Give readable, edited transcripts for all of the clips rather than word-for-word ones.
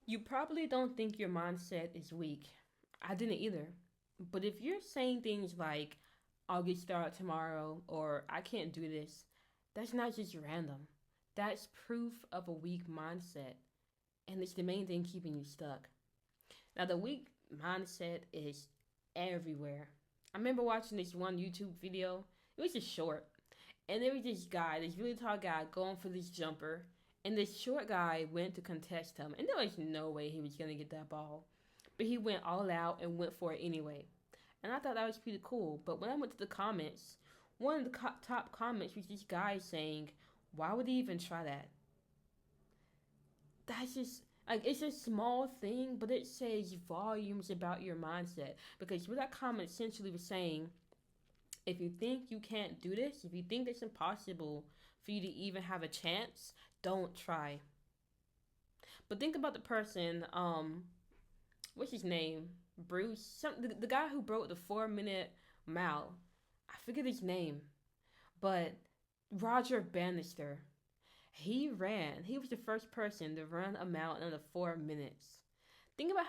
You probably don't think your mindset is weak. I didn't either. But if you're saying things like, I'll get started tomorrow, or I can't do this, that's not just random. That's proof of a weak mindset. And it's the main thing keeping you stuck. Now, the weak mindset is everywhere. I remember watching this one YouTube video. It was just short. And there was this guy, this really tall guy, going for this jumper. And this short guy went to contest him. And there was no way he was going to get that ball. But he went all out and went for it anyway. And I thought that was pretty cool. But when I went to the comments, one of the top comments was this guy saying, why would he even try that? That's just like it's a small thing, but it says volumes about your mindset. Because what that comment essentially was saying, if you think you can't do this, if you think it's impossible for you to even have a chance, don't try. But think about the person, what's his name? Bruce, the guy who broke the 4 minute mile. I forget his name, but Roger Bannister. He ran. He was the first person to run a mile in under 4 minutes. Think about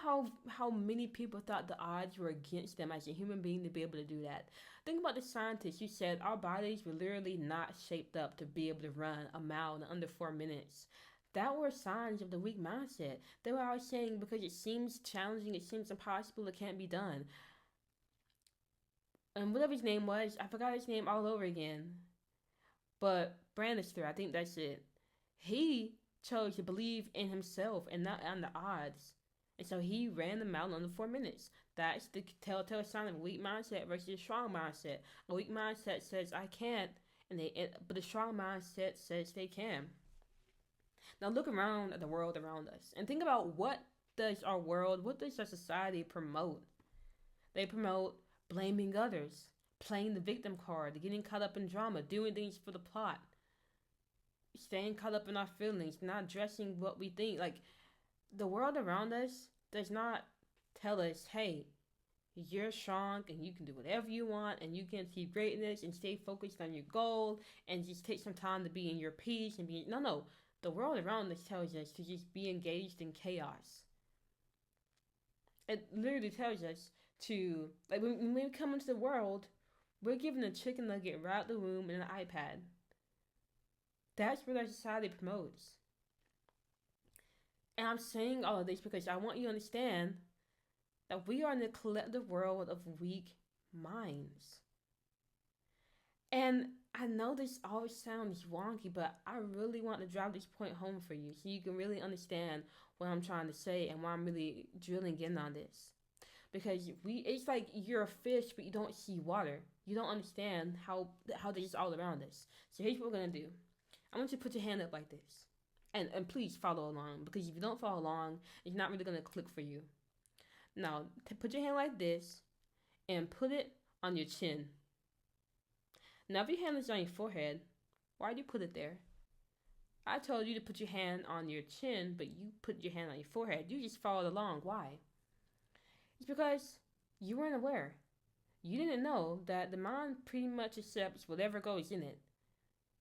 how many people thought the odds were against them as a human being to be able to do that. Think about the scientists who said our bodies were literally not shaped up to be able to run a mile in under 4 minutes. That were signs of the weak mindset. They were always saying because it seems challenging, it seems impossible, it can't be done. And whatever his name was, I forgot his name all over again. But Bannister, I think that's it. He chose to believe in himself and not on the odds. And so he ran the mile under 4 minutes. That's the telltale sign of a weak mindset versus a strong mindset. A weak mindset says I can't, but a strong mindset says they can. Now look around at the world around us and think about what does our society promote? They promote blaming others, playing the victim card, getting caught up in drama, doing things for the plot, staying caught up in our feelings, not addressing what we think. Like the world around us does not tell us, hey, you're strong and you can do whatever you want and you can achieve greatness and stay focused on your goal and just take some time to be in your peace and be no. The world around us tells us to just be engaged in chaos. It literally tells us to like when we come into the world, we're given a chicken nugget right out the womb and an iPad. That's what our society promotes. And I'm saying all of this because I want you to understand that we are in a collective world of weak minds. And I know this always sounds wonky, but I really want to drive this point home for you so you can really understand what I'm trying to say and why I'm really drilling in on this. Because it's like you're a fish, but you don't see water. You don't understand how this is all around us. So here's what we're gonna do. I want you to put your hand up like this, and please follow along. Because if you don't follow along, it's not really gonna click for you. Now, put your hand like this, and put it on your chin. Now, if your hand is on your forehead, why do you put it there? I told you to put your hand on your chin, but you put your hand on your forehead. You just followed along. Why? It's because you weren't aware. You didn't know that the mind pretty much accepts whatever goes in it.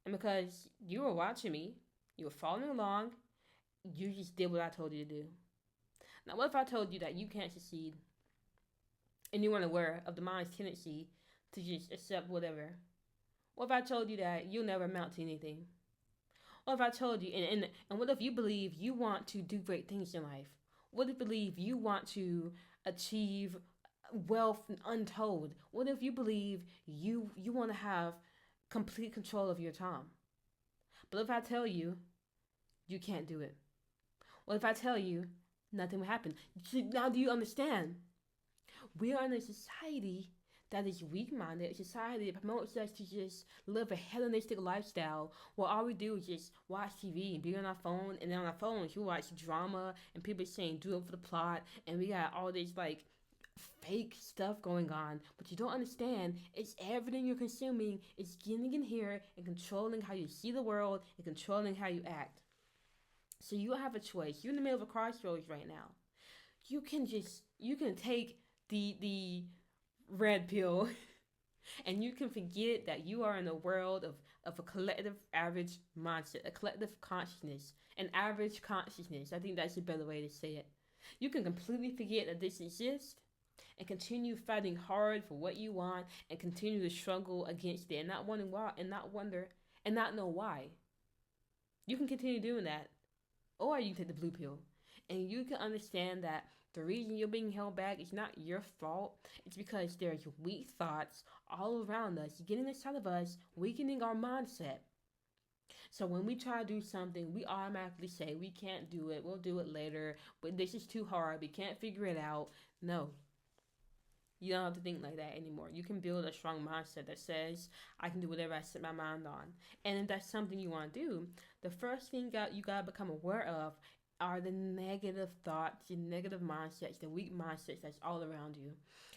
And because you were watching me, you were following along, you just did what I told you to do. Now, what if I told you that you can't succeed and you weren't aware of the mind's tendency to just accept whatever? What if I told you that you'll never amount to anything? What if I told you, and what if you believe you want to do great things in life? What if you believe you want to achieve wealth untold? What if you believe you want to have complete control of your time? But if I tell you you can't do it, what if I tell you nothing will happen? Now do you understand? We are in a society that is weak minded, a society that promotes us to just live a hedonistic lifestyle where all we do is just watch TV and be on our phone, and then on our phones we watch drama and people saying do it for the plot, and we got all this like fake stuff going on. But you don't understand, it's everything you're consuming is getting in here and controlling how you see the world and controlling how you act. So you have a choice. You're in the middle of a crossroads right now. You can take the red pill and you can forget that you are in a world of of a collective average mindset, a collective consciousness, an average consciousness. I think that's a better way to say it. You can completely forget that this exists and continue fighting hard for what you want and continue to struggle against it and not wondering why and not know why. You can continue doing that. Or you can take the blue pill. And you can understand that the reason you're being held back is not your fault. It's because there's weak thoughts all around us, getting inside of us, weakening our mindset. So when we try to do something, we automatically say, we can't do it, we'll do it later, but this is too hard, we can't figure it out. No, you don't have to think like that anymore. You can build a strong mindset that says, I can do whatever I set my mind on. And if that's something you want to do, the first thing you got to become aware of are the negative thoughts, the negative mindsets, the weak mindsets that's all around you.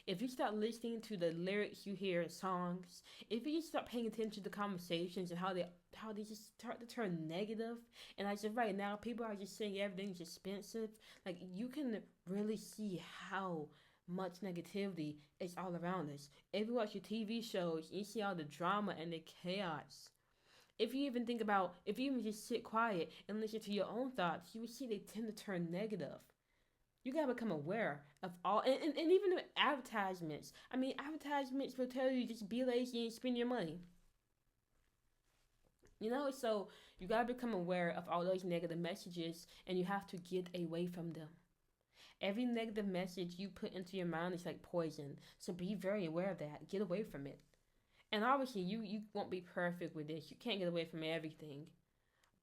If you start listening to the lyrics you hear in songs, if you just start paying attention to conversations and how they just start to turn negative, and I said right now people are just saying everything's expensive, like you can really see how much negativity is all around us. If you watch your TV shows, you see all the drama and the chaos. If you even think about, if you even just sit quiet and listen to your own thoughts, you will see they tend to turn negative. You gotta become aware of all, and even the advertisements. I mean, advertisements will tell you just be lazy and spend your money. You know, so you gotta become aware of all those negative messages and you have to get away from them. Every negative message you put into your mind is like poison. So be very aware of that. Get away from it. And obviously, you won't be perfect with this. You can't get away from everything.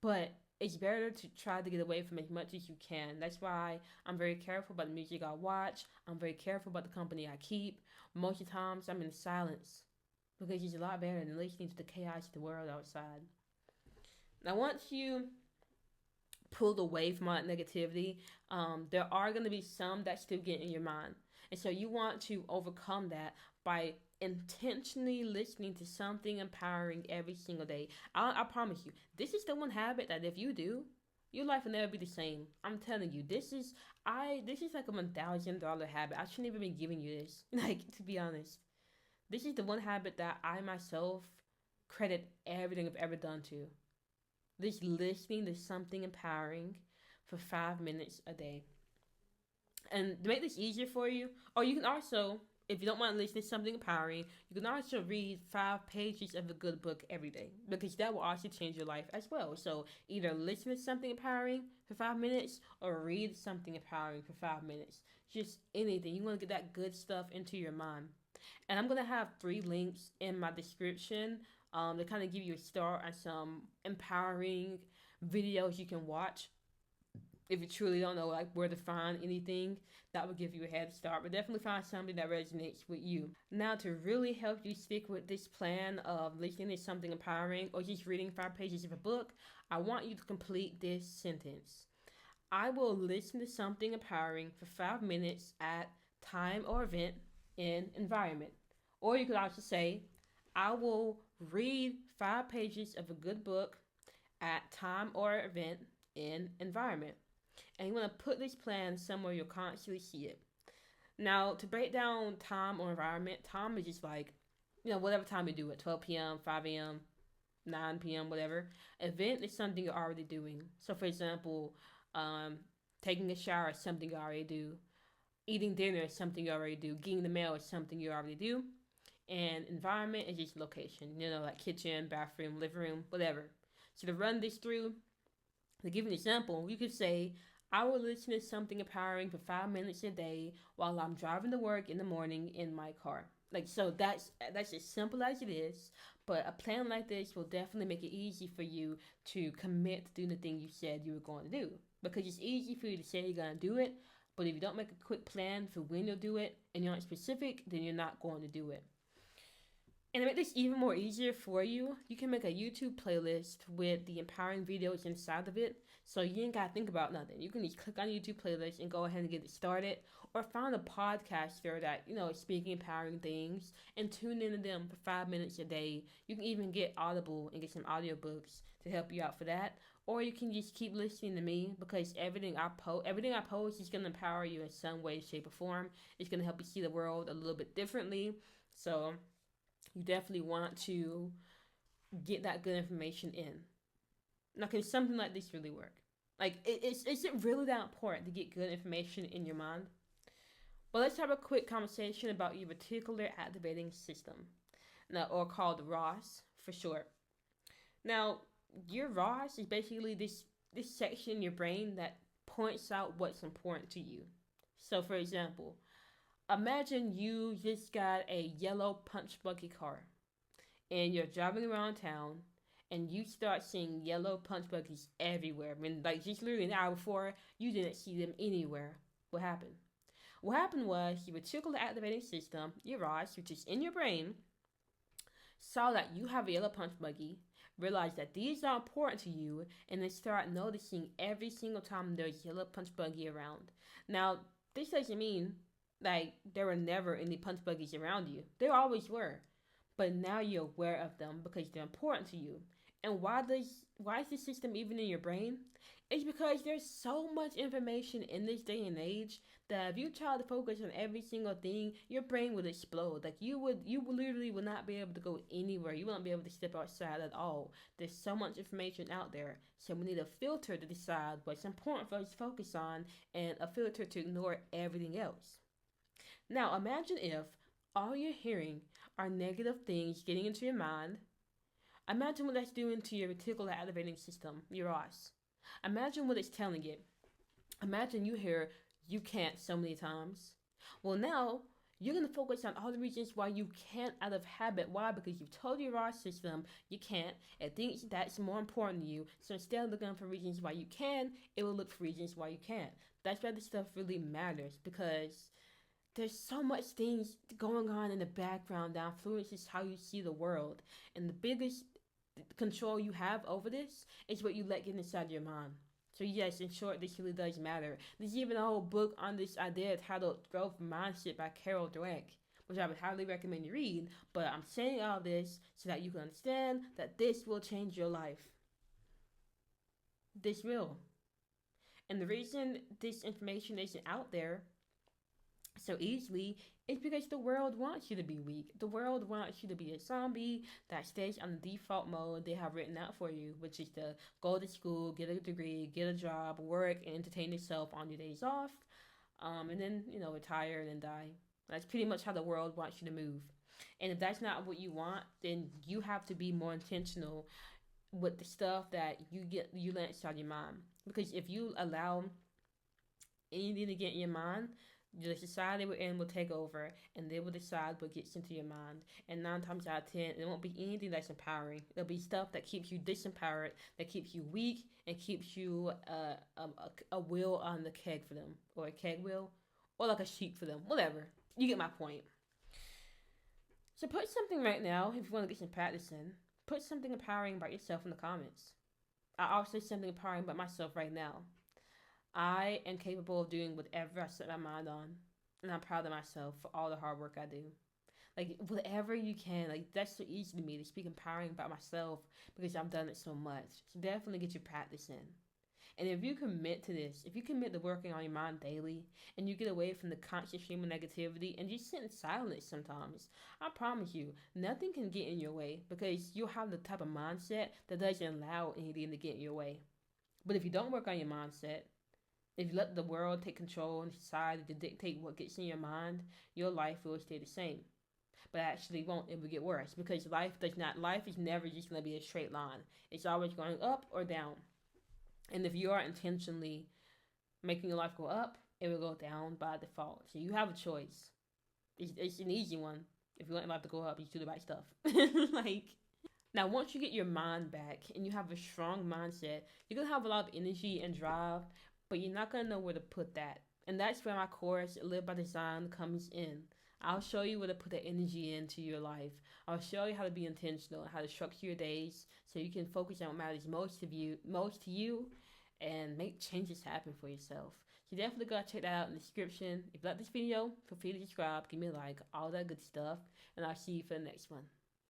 But it's better to try to get away from as much as you can. That's why I'm very careful about the music I watch. I'm very careful about the company I keep. Most of the times, I'm in silence because it's a lot better than listening to the chaos of the world outside. Now, once you pulled away from all that negativity, there are going to be some that still get in your mind. And so you want to overcome that by intentionally listening to something empowering every single day. I promise you, this is the one habit that if you do, your life will never be the same. I'm telling you, this is like a $1,000 habit. I shouldn't even be giving you this. Like, to be honest, this is the one habit that I myself credit everything I've ever done to. This listening to something empowering for 5 minutes a day. And to make this easier for you, or you can also, if you don't want to listen to something empowering, you can also read 5 pages of a good book every day, because that will also change your life as well. So either listen to something empowering for 5 minutes or read something empowering for 5 minutes. Just anything. You want to get that good stuff into your mind. And I'm going to have 3 links in my description to kind of give you a start on some empowering videos you can watch. If you truly don't know like where to find anything, that will give you a head start. But definitely find something that resonates with you. Now, to really help you stick with this plan of listening to something empowering or just reading 5 pages of a book, I want you to complete this sentence. I will listen to something empowering for 5 minutes at time or event in environment. Or you could also say, I will read 5 pages of a good book at time or event in environment. And you want to put this plan somewhere you'll constantly see it. Now, to break down time or environment, time is just like, whatever time you do it, 12 p.m., 5 a.m., 9 p.m., whatever. Event is something you're already doing. So, for example, taking a shower is something you already do. Eating dinner is something you already do. Getting the mail is something you already do. And environment is just location, like kitchen, bathroom, living room, whatever. So to run this through, to give an example, you could say, I will listen to something empowering for 5 minutes a day while I'm driving to work in the morning in my car. Like, so that's as simple as it is. But a plan like this will definitely make it easy for you to commit to doing the thing you said you were going to do. Because it's easy for you to say you're going to do it, but if you don't make a quick plan for when you'll do it and you're not specific, then you're not going to do it. And to make this even more easier for you, you can make a YouTube playlist with the empowering videos inside of it. So you ain't got to think about nothing. You can just click on the YouTube playlist and go ahead and get it started. Or find a podcaster that, is speaking empowering things and tune into them for 5 minutes a day. You can even get Audible and get some audiobooks to help you out for that. Or you can just keep listening to me, because everything I post is going to empower you in some way, shape, or form. It's going to help you see the world a little bit differently. So you definitely want to get that good information in. Now, can something like this really work? Like, is it really that important to get good information in your mind? Well, let's have a quick conversation about your reticular activating system, now, or called ROS for short. Now, your ROS is basically this section in your brain that points out what's important to you. So, for example, imagine you just got a yellow punch buggy car and you're driving around town and you start seeing yellow punch buggies everywhere. I mean, like just literally an hour before, you didn't see them anywhere. What happened? What happened was your reticular activating system, your ROS, which is in your brain, saw that you have a yellow punch buggy, realized that these are important to you, and then start noticing every single time there's yellow punch buggy around. Now, this doesn't mean like there were never any punch buggies around you. There always were. But now you're aware of them because they're important to you. And why is this system even in your brain? It's because there's so much information in this day and age that if you try to focus on every single thing, your brain would explode. Like you literally would not be able to go anywhere. You wouldn't be able to step outside at all. There's so much information out there. So we need a filter to decide what's important for us to focus on and a filter to ignore everything else. Now imagine if all you're hearing are negative things getting into your mind. Imagine what that's doing to your reticular activating system, your ROS. Imagine what it's telling it. Imagine you hear you can't so many times. Well, now you're going to focus on all the reasons why you can't out of habit. Why? Because you've told your ROS system you can't. It thinks that's more important to you. So instead of looking for reasons why you can, it will look for reasons why you can't. That's why this stuff really matters because there's so much things going on in the background that influences how you see the world. And the biggest control you have over this is what you let get inside your mind. So yes, in short, this really does matter. There's even a whole book on this idea titled Growth Mindset by Carol Dweck, which I would highly recommend you read. But I'm saying all this so that you can understand that this will change your life. This will. And the reason this information isn't out there so easily is because the world wants you to be weak. The world wants you to be a zombie that stays on the default mode they have written out for you, which is to go to school, get a degree, get a job, work, and entertain yourself on your days off, and then, retire and then die. That's pretty much how the world wants you to move. And if that's not what you want, then you have to be more intentional with the stuff that you let inside your mind. Because if you allow anything to get in your mind, the society we're in will take over and they will decide what gets into your mind. And 9 times out of 10, it won't be anything that's empowering. It'll be stuff that keeps you disempowered, that keeps you weak, and keeps you a wheel on the keg for them, or a keg wheel, or like a sheep for them, whatever. You get my point. So put something right now, if you want to get some practice in, put something empowering about yourself in the comments. I'll say something empowering about myself right now. I am capable of doing whatever I set my mind on, and I'm proud of myself for all the hard work I do. Like, whatever you can, like, that's so easy to me to speak empowering about myself because I've done it so much. So definitely get your practice in. And if you commit to this, if you commit to working on your mind daily, and you get away from the constant stream of negativity and just sit in silence sometimes, I promise you, nothing can get in your way because you'll have the type of mindset that doesn't allow anything to get in your way. But if you don't work on your mindset, if you let the world take control and society to dictate what gets in your mind, your life will stay the same. But actually won't, it will get worse because life is never just going to be a straight line. It's always going up or down. And if you are intentionally making your life go up, it will go down by default. So you have a choice. It's an easy one. If you want your life to go up, you do the right stuff. Now, once you get your mind back and you have a strong mindset, you're going to have a lot of energy and drive, but you're not going to know where to put that. And that's where my course, Live by Design, comes in. I'll show you where to put that energy into your life. I'll show you how to be intentional, how to structure your days so you can focus on what matters most to you, and make changes happen for yourself. So definitely go check that out in the description. If you like this video, feel free to subscribe, give me a like, all that good stuff, and I'll see you for the next one.